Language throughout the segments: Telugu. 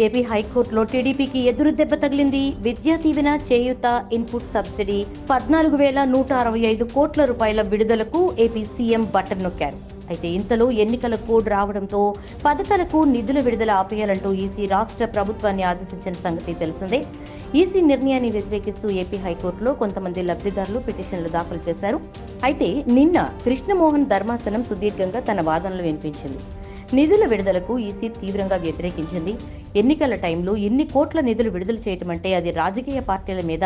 ఏపీ హైకోర్టులో టీడీపీకి ఎదురు దెబ్బ తగిలింది. విద్యా దీవెన, చేయూత, ఇన్పుట్ సబ్సిడీ 14,165 కోట్ల రూపాయల విడుదలకు ఏపీ సీఎం బటన్ నొక్కారు. అయితే ఇంతలో ఎన్నికల కోడ్ రావడంతో పథకాలకు నిధుల విడుదల ఆపేయాలంటూ ఈసీ రాష్ట్ర ప్రభుత్వాన్ని ఆదేశించిన సంగతి తెలిసిందే. ఈసీ నిర్ణయాన్ని వ్యతిరేకిస్తూ ఏపీ హైకోర్టులో కొంతమంది లబ్ధిదారులు పిటిషన్లు దాఖలు చేశారు. అయితే నిన్న కృష్ణమోహన్ ధర్మాసనం సుదీర్ఘంగా తన వాదనలు వినిపించింది. నిధుల విడుదలకు ఈసీ తీవ్రంగా వ్యతిరేకించింది. ఎన్నికల టైంలో ఎన్ని కోట్ల నిధులు విడుదల చేయటం అంటే అది రాజకీయ పార్టీల మీద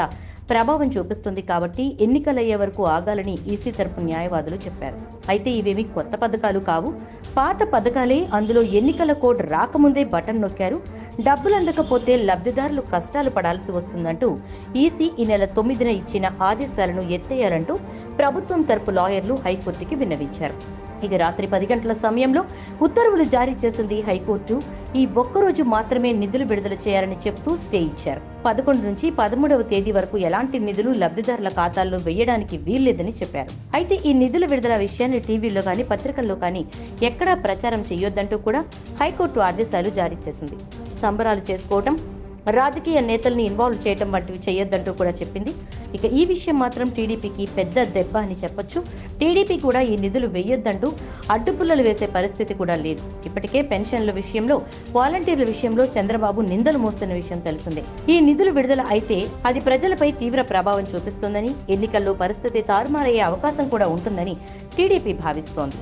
ప్రభావం చూపిస్తుంది కాబట్టి ఎన్నికలయ్యే వరకు ఆగాలని ఈసీ తరపు న్యాయవాదులు చెప్పారు. అయితే ఇవేమీ కొత్త పథకాలు కావు, పాత పథకాలే. అందులో ఎన్నికల కోడ్ రాకముందే బటన్ నొక్కారు. డబ్బులు అందకపోతే లబ్ధిదారులు కష్టాలు పడాల్సి వస్తుందంటూ ఈసీ ఈ నెల 9న ఇచ్చిన ఆదేశాలను ఎత్తేయాలంటూ ప్రభుత్వం తరపు లాయర్లు హైకోర్టుకి విన్నవించారు. ఇక రాత్రి 10 గంటల సమయంలో ఉత్తర్వులు జారీ చేసింది హైకోర్టు. ఈ ఒక్కరోజు మాత్రమే నిధులు విడుదల చేయాలని చెప్తూ స్టే ఇచ్చారు. 11 నుంచి 13వ తేదీ వరకు ఎలాంటి నిధులు లబ్ధిదారుల ఖాతాల్లో వేయడానికి వీల్లేదని చెప్పారు. అయితే ఈ నిధుల విడుదల విషయాన్ని టీవీల్లో కానీ పత్రికల్లో కానీ ఎక్కడా ప్రచారం చేయొద్దంటూ కూడా హైకోర్టు ఆదేశాలు జారీ చేసింది. సంబరాలు చేసుకోవటం, రాజకీయ నేతల్ని ఇన్వాల్వ్ చేయడం వంటివి చేయొద్దంటూ కూడా చెప్పింది. ఇక ఈ విషయం మాత్రం టీడీపీకి పెద్ద దెబ్బ అని చెప్పొచ్చు. టీడీపీ కూడా ఈ నిధులు వేయొద్దంటూ అడ్డుపుల్లలు వేసే పరిస్థితి కూడా లేదు. ఇప్పటికే పెన్షన్ల విషయంలో, వాలంటీర్ల విషయంలో చంద్రబాబు నిందలు మోస్తున్న విషయం తెలిసిందే. ఈ నిధులు విడుదల అయితే అది ప్రజలపై తీవ్ర ప్రభావం చూపిస్తుందని, ఎన్నికల్లో పరిస్థితి తారుమారయ్యే అవకాశం కూడా ఉంటుందని టీడీపీ భావిస్తోంది.